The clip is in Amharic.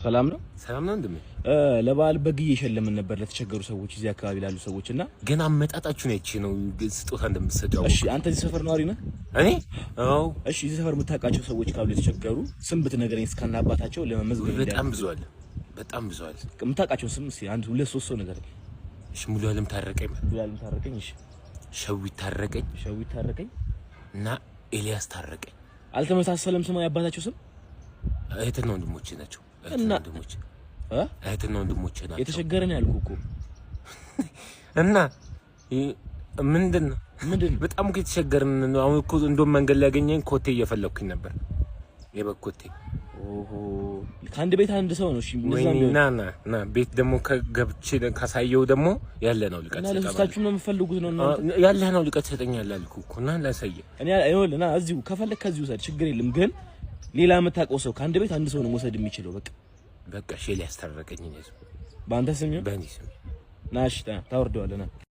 ሰላም ነው እንደም ለበዓል በግ እየሸለምን ነበር ለተቸገሩ ሰዎች እዚህ አካባቢ ላሉ ሰዎችና ግን አመጣጣችሁ ነው እቺ ነው ስጦታ እንደምትሰጫው። እሺ አንተ እዚህ ሰፈር ነዋሪ ነህ? እኔ አዎ። እሺ እዚህ ሰፈር የምታውቃቸው ሰዎች ካሉ የተቸገሩ ስም ብትነግረኝ እስከና አባታቸው ለመመዝገብ በጣም ብዙ አለ። የምታውቃቸው ስም እስኪ አንድ ሁለት ሶስት ሰው ንገረኝ። እሺ ሙሉ ዓለም ታረቀኝ። እሺ ሸዊት ታረቀኝ እና ኤልያስ ታረቀኝ። አልተመሳሰለም ስም ያባታቸው ስም? እህትና ወንድሞቼ ናቸው። እህትና ወንድሞቼ ናቸው። የተቸገረን ያልኩህ እኮ እና ምንድነው በጣም እኮ የተቸገርን ነው። አሁን እኮ እንደውም መንገድ ላይ ያገኘኝ ኮቴ እየፈለኩኝ ነበር። የበኮቴ ኦሆ ከአንድ ቤት አንድ ሰው ነው። እሺ ና ቤት ደግሞ ከገብቼ ካሳየው ደግሞ ያለ ነው ልቀት እና ለሶስታችሁም ነው የምፈልጉት ነው እናንተ ያለ ነው ልቀት ሰጠኛል አልኩህ እኮ ና ላሳየህ። እኔ አይሆንና እዚሁ ከፈለክ ከዚሁ ሰድ ችግር የለም ግን ሌላ የምታውቀው ሰው ከአንድ ቤት አንድ ሰው ነው መውሰድ የሚችለው። በቃ ሼል ያስታረቀኝ ነው። በአንተ ስም ነው? በእኔ ስም ናሽ ታወርደዋለና